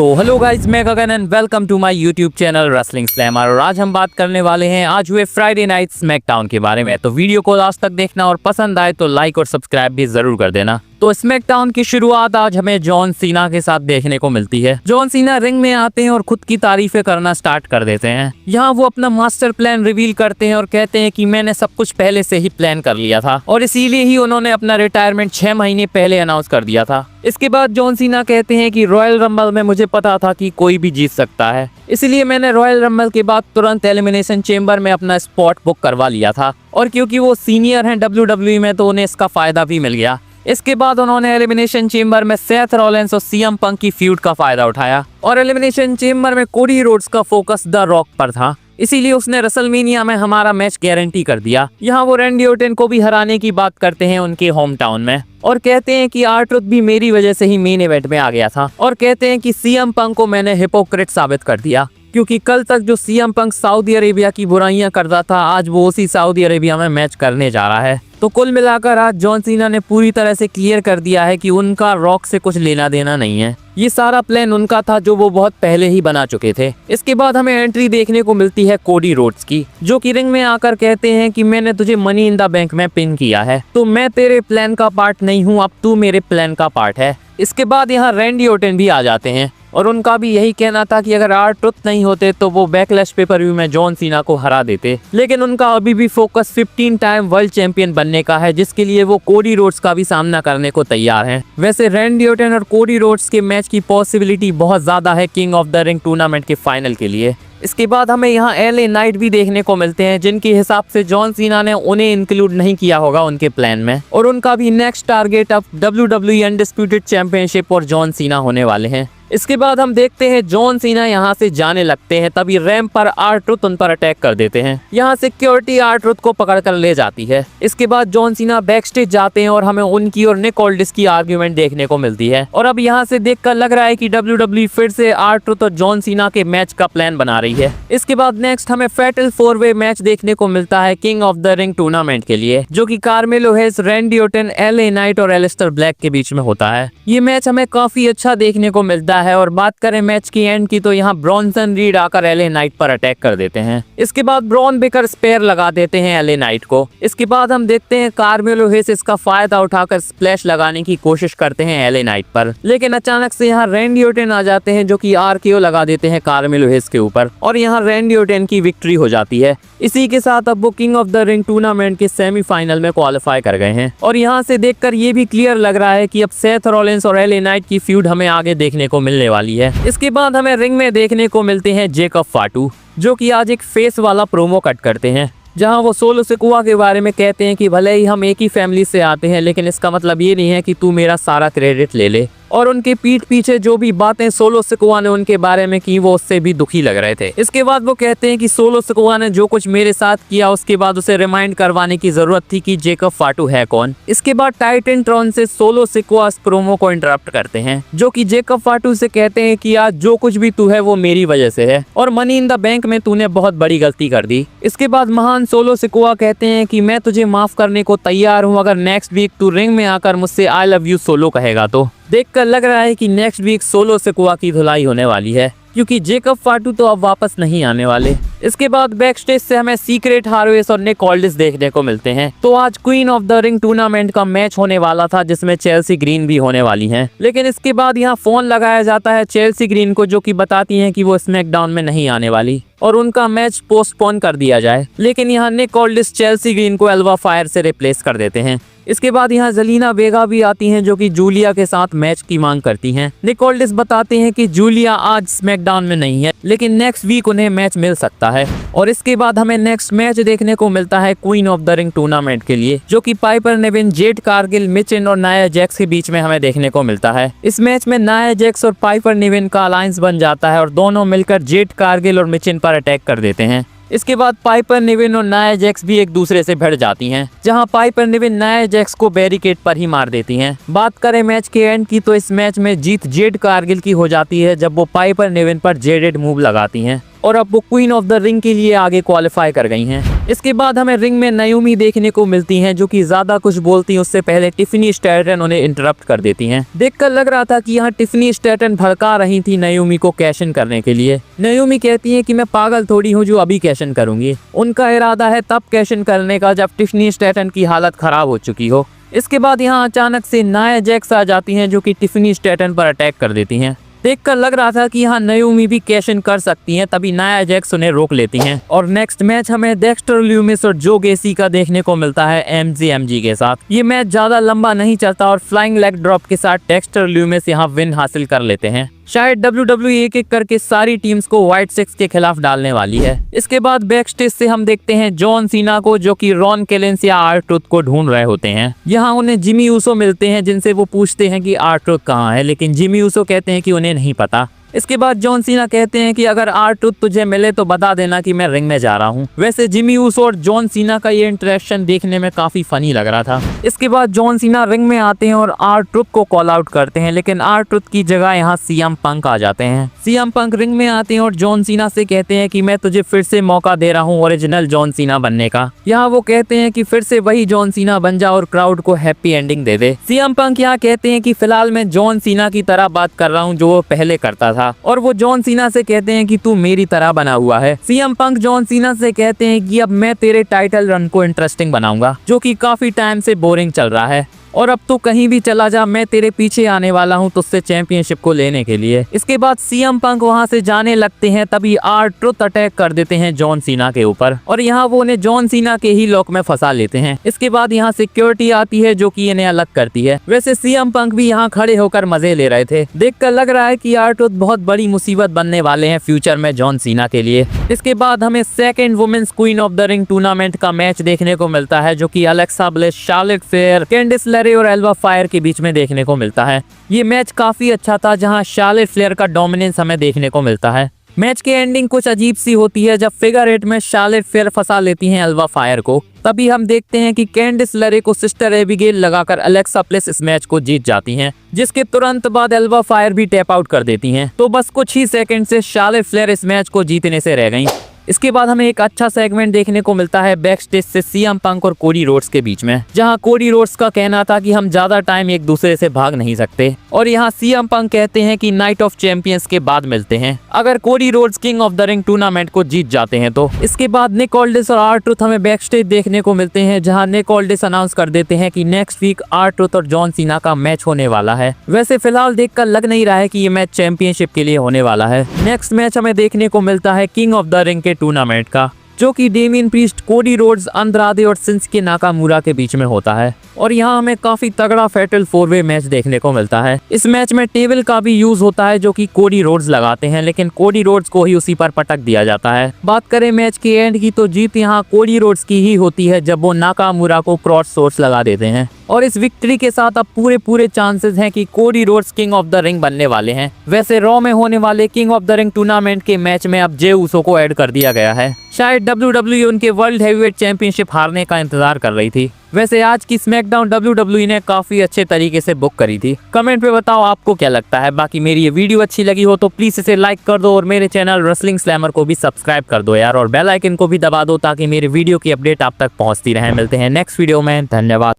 तो hello guys, मैं Gagan and welcome to my YouTube channel wrestling slammer. और आज हम बात करने वाले हैं आज हुए फ्राइडे नाइट स्मैकडाउन के बारे में। तो वीडियो को लास्ट तक देखना और पसंद आए तो लाइक और सब्सक्राइब भी जरूर कर देना। तो स्मैकडाउन की शुरुआत आज हमें जॉन सीना के साथ देखने को मिलती है। जॉन सीना रिंग में आते हैं और खुद की तारीफें करना स्टार्ट कर देते हैं। यहाँ वो अपना मास्टर प्लान रिवील करते हैं और कहते हैं कि मैंने सब कुछ पहले से ही प्लान कर लिया था और इसीलिए ही उन्होंने अपना रिटायरमेंट 6 महीने पहले अनाउंस कर दिया था। इसके बाद जॉन सीना कहते हैं कि रॉयल रंबल में मुझे पता था कि कोई भी जीत सकता है, इसलिए मैंने रॉयल रंबल के बाद तुरंत एलिमिनेशन चेंबर में अपना स्पॉट बुक करवा लिया था। और क्योंकि वो सीनियर हैं WWE में तो उन्हें इसका फायदा भी मिल गया। इसके बाद उन्होंने एलिमिनेशन चेंबर में सेथ रॉलिंस और सीएम पंक की फ्यूड का फायदा उठाया और एलिमिनेशन चेंबर में कोडी रोड्स का फोकस द रॉक पर था, इसीलिए उसने रेसलमेनिया में हमारा मैच गारंटी कर दिया। यहाँ वो रैंडी ऑर्टन को भी हराने की बात करते हैं उनके होम टाउन में और कहते हैं कि आर-ट्रुथ भी मेरी वजह से ही मेन इवेंट में आ गया था और कहते हैं कि सीएम पंक को मैंने हिपोक्रेट साबित कर दिया, क्योंकि कल तक जो सीएम पंक सऊदी अरेबिया की बुराइयां करता था आज वो उसी सऊदी अरेबिया में मैच करने जा रहा है। तो कुल मिलाकर आज जॉन सीना ने पूरी तरह से क्लियर कर दिया है कि उनका रॉक से कुछ लेना देना नहीं है। ये सारा प्लान उनका था जो वो बहुत पहले ही बना चुके थे। इसके बाद हमें एंट्री देखने को मिलती है कोडी रोड्स की, जो कि रिंग में आकर कहते हैं कि मैंने तुझे मनी इन द बैंक में पिन किया है, तो मैं तेरे प्लान का पार्ट नहीं हूँ, अब तू मेरे प्लान का पार्ट है। इसके बाद यहाँ रैंडी ऑर्टन भी आ जाते हैं और उनका भी यही कहना था कि अगर आर-ट्रुथ नहीं होते तो वो बैकलैश पेपर-व्यू में जॉन सीना को हरा देते, लेकिन उनका अभी भी फोकस 15 टाइम वर्ल्ड चैंपियन बनने का है, जिसके लिए वो कोडी रोड्स का भी सामना करने को तैयार हैं। वैसे रैंडी ऑर्टन और कोडी रोड्स के मैच की पॉसिबिलिटी बहुत ज्यादा है king of the ring tournament के फाइनल के लिए। इसके बाद हमें यहाँ LA नाइट भी देखने को मिलते हैं, जिनके हिसाब से जॉन सीना ने उन्हें इंक्लूड नहीं किया होगा उनके प्लान में, और उनका भी नेक्स्ट टारगेट अब WWE अनडिस्प्यूटेड चैंपियनशिप और जॉन सीना होने वाले हैं। इसके बाद हम देखते हैं जॉन सीना यहाँ से जाने लगते हैं, तभी रैंप पर आर-ट्रुथ उन पर अटैक कर देते हैं। यहाँ सिक्योरिटी आर-ट्रुथ को पकड़ कर ले जाती है। इसके बाद जॉन सीना बैक स्टेज जाते हैं और हमें उनकी और निक ऑल्डिस की आर्ग्यूमेंट देखने को मिलती है। और अब यहाँ से देखकर लग रहा है कि WWE फिर से आर-ट्रुथ और जॉन सीना के मैच का प्लान बना रही है। इसके बाद नेक्स्ट हमें फैटल 4-वे मैच देखने को मिलता है king of the ring tournament के लिए, जो कि Carmelo Hayes, Randy Orton, LA Knight और एलिस्टर ब्लैक के बीच में होता है। ये मैच हमें काफी अच्छा देखने को मिलता है। और बात करें मैच की एंड की तो यहाँ ब्रॉन्सन रीड आकर LA नाइट पर अटैक कर देते हैं। इसके बाद ब्रॉन बेकर स्पेयर लगा देते हैं LA नाइट को। इसके बाद हम देखते हैं कार्मेलो हेस इसका फायदा उठाकर स्प्लैश लगाने की कोशिश करते हैं LA नाइट पर, लेकिन अचानक से यहाँ रैंडी ऑर्टन आ जाते हैं जो कि RKO लगा देते हैं कार्मेलो हेस के ऊपर और यहाँ रैंडी ऑर्टन की विक्ट्री हो जाती है। इसी के साथ अब वो king of the ring tournament के सेमीफाइनल में क्वालिफाई कर गए हैं। और यहाँ से देखकर ये भी क्लियर लग रहा है कि अब सेथ रॉलिंस और LA नाइट की फ्यूड हमें आगे देखने को मिलने वाली है। इसके बाद हमें रिंग में देखने को मिलते हैं जेकब फाटू, जो कि आज एक फेस वाला प्रोमो कट करते हैं, जहां वो सोलो सिकुआ के बारे में कहते हैं कि भले ही हम एक ही फैमिली से आते हैं, लेकिन इसका मतलब ये नहीं है कि तू मेरा सारा क्रेडिट ले ले। और उनके पीठ पीछे जो भी बातें सोलो सिकुआ ने उनके बारे में की वो उससे भी दुखी लग रहे थे। इसके बाद वो कहते हैं कि सोलो सिकुआ ने जो कुछ मेरे साथ किया उसके बाद उसे रिमाइंड करवाने की जरूरत थी कि जेकब फाटू है कौन। इसके बाद टाइटन ट्रॉन से सोलो सिकुआ इस प्रोमो को इंटरप्ट करते हैं, जो कि जेकब फाटू से कहते हैं कि आज जो कुछ भी तू है वो मेरी वजह से है और मनी इन द बैंक में तूने बहुत बड़ी गलती कर दी। इसके बाद महान सोलो सिकुआ कहते हैं कि मैं तुझे माफ करने को तैयार हूँ अगर नेक्स्ट वीक तू रिंग में आकर मुझसे आई लव यू सोलो कहेगा तो। देखकर लग रहा है कि नेक्स्ट वीक सोलो सिकुआ की धुलाई होने वाली है, क्योंकि जेकब फाटू तो अब वापस नहीं आने वाले। इसके बाद बैक स्टेज से हमें सीक्रेट हार्वेस और निक ऑल्डिस देखने को मिलते हैं। तो आज queen of the ring tournament का मैच होने वाला था, जिसमें चेल्सी ग्रीन भी होने वाली हैं। लेकिन इसके बाद यहाँ फोन लगाया जाता है चेल्सी ग्रीन को, जो कि बताती हैं कि वो स्मैकडाउन में नहीं आने वाली और उनका मैच पोस्टपोन कर दिया जाए। लेकिन यहाँ निक ऑल्डिस चेल्सी ग्रीन को एल्वा फायर से रिप्लेस कर देते हैं। इसके बाद यहाँ जलीना वेगा भी आती हैं, जो कि जूलिया के साथ मैच की मांग करती हैं। निक ऑल्डिस बताते हैं कि जूलिया आज स्मैकडाउन में नहीं है, लेकिन नेक्स्ट वीक उन्हें मैच मिल सकता है। और इसके बाद हमें नेक्स्ट मैच देखने को मिलता है queen of the ring tournament के लिए, जो कि पाइपर निविन, जेड कारगिल, मिचिन और नाया जैक्स के बीच में हमें देखने को मिलता है। इस मैच में नाया जैक्स और पाइपर निविन का अलायंस बन जाता है और दोनों मिलकर जेड कारगिल और मिचिन पर अटैक कर देते हैं। इसके बाद पाइपर निविन और नाया जैक्स भी एक दूसरे से भिड़ जाती हैं, जहां पाइपर निविन नाया जैक्स को बैरिकेड पर ही मार देती हैं। बात करें मैच के एंड की तो इस मैच में जीत जेड कारगिल की हो जाती है, जब वो पाइपर निविन पर जेडेड मूव लगाती हैं। और अब वो क्वीन ऑफ द रिंग के लिए आगे क्वालिफाई कर गई हैं। इसके बाद हमें रिंग में नाओमी देखने को मिलती हैं, जो कि ज्यादा कुछ बोलती हैं उससे पहले टिफनी स्ट्रैटन उन्हें इंटरप्ट कर देती हैं। देखकर लग रहा था कि यहाँ टिफनी स्ट्रैटन भड़का रही थी नाओमी को कैश इन करने के लिए। नाओमी कहती है कि मैं पागल थोड़ी हूँ जो अभी कैश इन करूंगी। उनका इरादा है तब कैश इन करने का जब टिफनी स्ट्रैटन की हालत खराब हो चुकी हो। इसके बाद यहाँ अचानक से नाया जैक्स आ जाती हैं, जो कि टिफनी स्ट्रैटन पर अटैक कर देती हैं। देखकर लग रहा था कि यहाँ नाओमी भी कैश इन कर सकती हैं, तभी नाया जैक्स उन्हें रोक लेती हैं। और नेक्स्ट मैच हमें डेक्स्टर ल्यूमिस और जो गेसी का देखने को मिलता है MGMG के साथ। ये मैच ज्यादा लंबा नहीं चलता और फ्लाइंग लेग ड्रॉप के साथ डेक्स्टर ल्यूमिस यहाँ विन हासिल कर लेते हैं। शायद WWE एक एक करके सारी टीम्स को व्हाइट सिक्स के खिलाफ डालने वाली है। इसके बाद बैक स्टेज से हम देखते हैं जॉन सीना को, जो कि रॉन केलेंस या R-Truth को ढूंढ रहे होते हैं। यहाँ उन्हें जिमी ऊसो मिलते हैं, जिनसे वो पूछते हैं कि R-Truth कहाँ है, लेकिन जिमी ऊसो कहते हैं कि उन्हें नहीं पता। इसके बाद जॉन सीना कहते हैं कि अगर R-Truth तुझे मिले तो बता देना कि मैं रिंग में जा रहा हूँ। वैसे जिमी ऊसो और जॉन सीना का ये इंटरेक्शन देखने में काफी फनी लग रहा था। इसके बाद जॉन सीना रिंग में आते हैं और R-Truth को कॉल आउट करते हैं, लेकिन R-Truth की जगह यहाँ CM पंक आ जाते हैं। CM पंक रिंग में आते हैं और जॉन सीना से कहते हैं कि मैं तुझे फिर से मौका दे रहा हूँ ओरिजिनल जॉन सीना बनने का। यहाँ वो कहते हैं कि फिर से वही जॉन सीना बन जा और क्राउड को हैप्पी एंडिंग दे दे। CM पंक यहाँ कहते हैं कि फिलहाल मैं जॉन सीना की तरह बात कर रहा हूँ जो वो पहले करता था, और वो जॉन सीना से कहते हैं कि तू मेरी तरह बना हुआ है। CM पंक जॉन सीना से कहते हैं कि अब मैं तेरे टाइटल रन को इंटरेस्टिंग बनाऊंगा, जो कि काफी टाइम से बोरिंग चल रहा है, और अब तो कहीं भी चला जा, मैं तेरे पीछे आने वाला हूं तुझसे चैंपियनशिप को लेने के लिए। इसके बाद CM पंक वहां से जाने लगते हैं, तभी R-Truth अटैक कर देते हैं जॉन सीना के ऊपर, और यहाँ वो उन्हें जॉन सीना के ही लॉक में फंसा लेते हैं। इसके बाद यहाँ सिक्योरिटी आती है, जो कि इन्हें अलग करती है। वैसे CM पंक भी यहाँ खड़े होकर मजे ले रहे थे। देखकर लग रहा है कि R-Truth बहुत बड़ी मुसीबत बनने वाले हैं फ्यूचर में जॉन सीना के लिए। इसके बाद हमें second women's queen of the ring tournament का मैच देखने को मिलता है, जो की Alexa Bliss, Charlotte Flair, Candice और एल्बा फायर के बीच में देखने को मिलता है। ये मैच काफी अच्छा था, जहां शार्लेट फ्लेयर का डोमिनेंस हमें देखने को मिलता है। मैच की एंडिंग कुछ अजीब सी होती है जब फिगर 8 में शार्लेट फेयर फंसा लेती हैं एल्बा फायर को। तभी हम देखते हैं कि कैंडिस लरे को सिस्टर एबिगेल लगाकर अलेक्सा ब्लिस इस मैच को जीत जाती हैं, जिसके तुरंत बाद एल्बा फायर भी टैप आउट कर देती हैं। तो बस कुछ ही सेकंड से शार्लेट फ्लेयर इस मैच को जीतने से रह गईं। इसके बाद हमें एक अच्छा सेगमेंट देखने को मिलता है बैक स्टेज से CM पंक और कोडी रोड्स के बीच में, जहां कोडी रोड्स का कहना था कि हम ज्यादा टाइम एक दूसरे से भाग नहीं सकते, और यहां CM पंक कहते हैं कि नाइट ऑफ चैंपियंस के बाद मिलते हैं, अगर Cody Rhodes king of the ring tournament को जीत जाते हैं तो। इसके बाद निक ऑल्डिस और R-Truth हमें बैक स्टेज देखने को मिलते हैं, जहां निक ऑल्डिस अनाउंस कर देते हैं कि नेक्स्ट वीक R-Truth और जॉन सीना का मैच होने वाला है। वैसे फिलहाल देखकर लग नहीं रहा है कि ये मैच चैंपियनशिप के लिए होने वाला है। नेक्स्ट मैच हमें देखने को मिलता है किंग ऑफ द रिंग के टूर्नामेंट का, जो कि डेमियन प्रीस्ट, कोडी रोड्स, अंद्रादे और शिंसुके नाकामुरा के बीच में होता है, और यहाँ हमें काफी तगड़ा फैटल 4-वे मैच देखने को मिलता है। इस मैच में टेबल का भी यूज होता है, जो कि कोडी रोड्स लगाते हैं, लेकिन कोडी रोड्स को ही उसी पर पटक दिया जाता है। बात करें मैच के एंड की, तो जीत यहाँ कोडी रोड्स की ही होती है जब वो नाकामुरा को क्रॉस सोर्स लगा देते हैं, और इस विक्ट्री के साथ अब पूरे चांसेस हैं कि Cody Rhodes king of the ring बनने वाले हैं। वैसे रॉ में होने वाले king of the ring tournament के मैच में अब जे ऊसो को ऐड कर दिया गया है। शायद WWE उनके वर्ल्ड हैवीवेट चैंपियनशिप हारने का इंतजार कर रही थी। वैसे आज की स्मैकडाउन WWE ने काफी अच्छे तरीके से बुक करी थी। कमेंट पे बताओ आपको क्या लगता है। बाकी मेरी ये वीडियो अच्छी लगी हो तो प्लीज इसे लाइक कर दो, और मेरे चैनल रेसलिंग स्लैमर को भी सब्सक्राइब कर दो यार, और बेल आइकन को भी दबा दो ताकि मेरे वीडियो की अपडेट आप तक पहुंचती रहे। मिलते हैं नेक्स्ट वीडियो में, धन्यवाद।